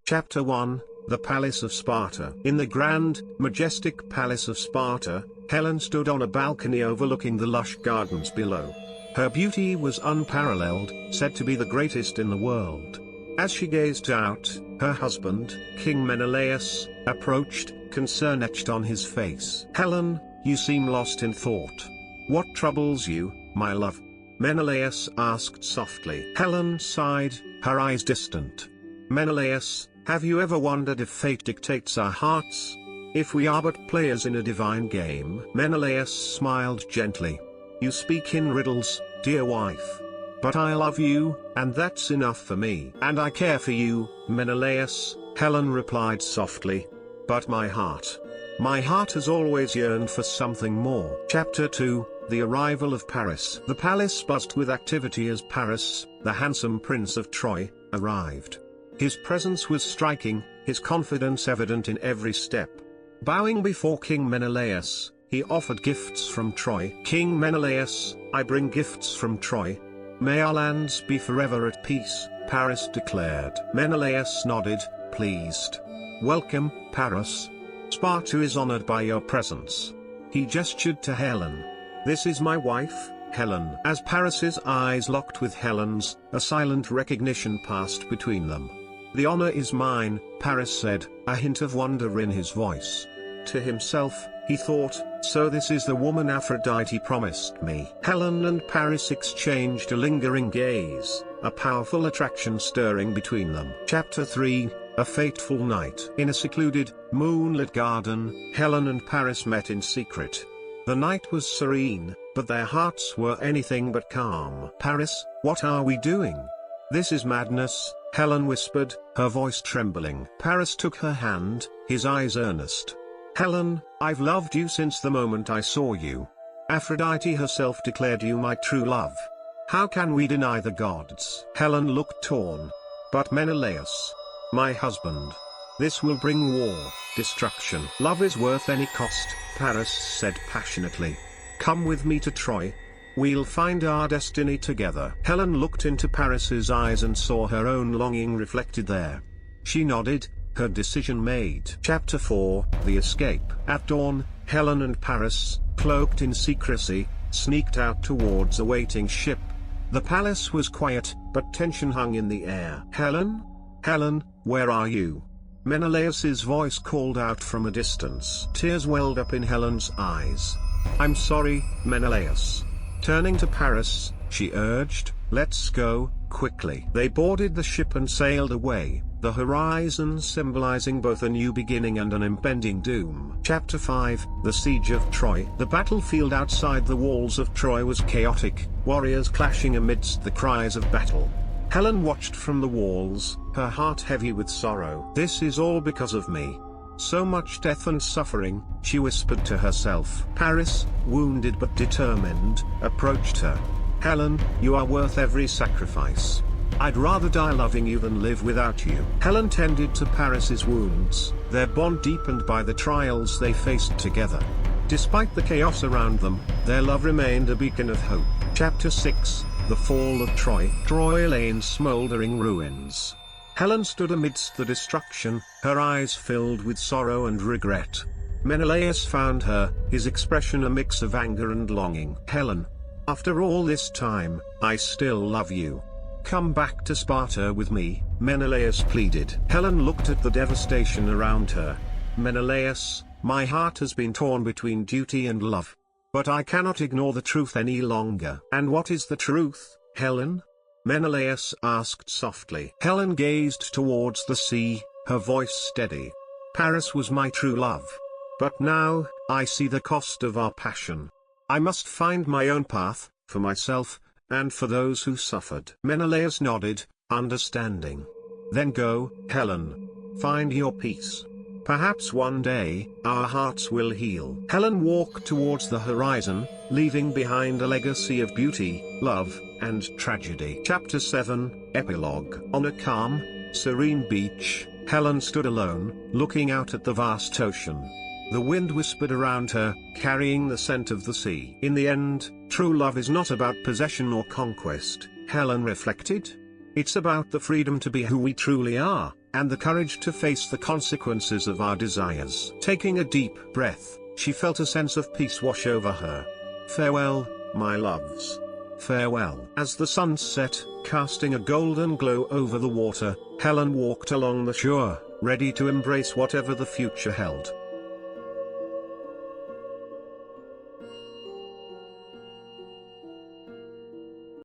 Chapter 1, The Palace of Sparta. In the grand, majestic palace of Sparta, Helen stood on a balcony overlooking the lush gardens below. Her beauty was unparalleled, said to be the greatest in the world. As she gazed out, her husband, King Menelaus, approached, concern etched on his face. "Helen, you seem lost in thought. What troubles you, my love?" Menelaus asked softly. Helen sighed, her eyes distant. "Menelaus, have you ever wondered if fate dictates our hearts? If we are but players in a divine game?" Menelaus smiled gently. "You speak in riddles, dear wife. But I love you, and that's enough for me. And I care for you, Menelaus," Helen replied softly. "But my heart has always yearned for something more." Chapter 2, The Arrival of Paris. The palace buzzed with activity as Paris, the handsome prince of Troy, arrived. His presence was striking, his confidence evident in every step. Bowing before King Menelaus, he offered gifts from Troy. "King Menelaus, I bring gifts from Troy. May our lands be forever at peace," Paris declared. Menelaus nodded, pleased. "Welcome, Paris. Sparta is honored by your presence." He gestured to Helen. "This is my wife, Helen." As Paris's eyes locked with Helen's, a silent recognition passed between them. "The honor is mine," Paris said, a hint of wonder in his voice. To himself, he thought, "So this is the woman Aphrodite promised me." Helen and Paris exchanged a lingering gaze, a powerful attraction stirring between them. Chapter 3, A Fateful Night. In a secluded, moonlit garden, Helen and Paris met in secret. The night was serene, but their hearts were anything but calm. "Paris, what are we doing? This is madness," Helen whispered, her voice trembling. Paris took her hand, his eyes earnest. "Helen, I've loved you since the moment I saw you. Aphrodite herself declared you my true love. How can we deny the gods?" Helen looked torn. "But Menelaus, my husband, this will bring war, destruction." "Love is worth any cost," Paris said passionately. "Come with me to Troy. We'll find our destiny together." Helen looked into Paris's eyes and saw her own longing reflected there. She nodded, her decision made. Chapter 4, The Escape. At dawn, Helen and Paris, cloaked in secrecy, sneaked out towards a waiting ship. The palace was quiet, but tension hung in the air. "Helen? Helen, where are you?" Menelaus's voice called out from a distance. Tears welled up in Helen's eyes. "I'm sorry, Menelaus." Turning to Paris, she urged, "Let's go, quickly." They boarded the ship and sailed away, the horizon symbolizing both a new beginning and an impending doom. Chapter 5, The Siege of Troy. The battlefield outside the walls of Troy was chaotic, warriors clashing amidst the cries of battle. Helen watched from the walls, her heart heavy with sorrow. "This is all because of me. So much death and suffering," she whispered to herself. Paris, wounded but determined, approached her. "Helen, you are worth every sacrifice. I'd rather die loving you than live without you." Helen tended to Paris's wounds, their bond deepened by the trials they faced together. Despite the chaos around them, their love remained a beacon of hope. Chapter 6, The Fall of Troy. Troy lay in smoldering ruins. Helen stood amidst the destruction, her eyes filled with sorrow and regret. Menelaus found her, his expression a mix of anger and longing. "Helen, after all this time, I still love you. Come back to Sparta with me," Menelaus pleaded. Helen looked at the devastation around her. "Menelaus, my heart has been torn between duty and love. But I cannot ignore the truth any longer." "And what is the truth, Helen?" Menelaus asked softly. Helen gazed towards the sea, her voice steady. "Paris was my true love. But now, I see the cost of our passion. I must find my own path, for myself, and for those who suffered." Menelaus nodded, understanding. "Then go, Helen. Find your peace. Perhaps one day, our hearts will heal." Helen walked towards the horizon, leaving behind a legacy of beauty, love, and tragedy. Chapter 7, Epilogue. On a calm, serene beach, Helen stood alone, looking out at the vast ocean. The wind whispered around her, carrying the scent of the sea. In the end, true love is not about possession or conquest, Helen reflected. It's about the freedom to be who we truly are, and the courage to face the consequences of our desires. Taking a deep breath, she felt a sense of peace wash over her. Farewell, my loves. Farewell. As the sun set, casting a golden glow over the water, Helen walked along the shore, ready to embrace whatever the future held.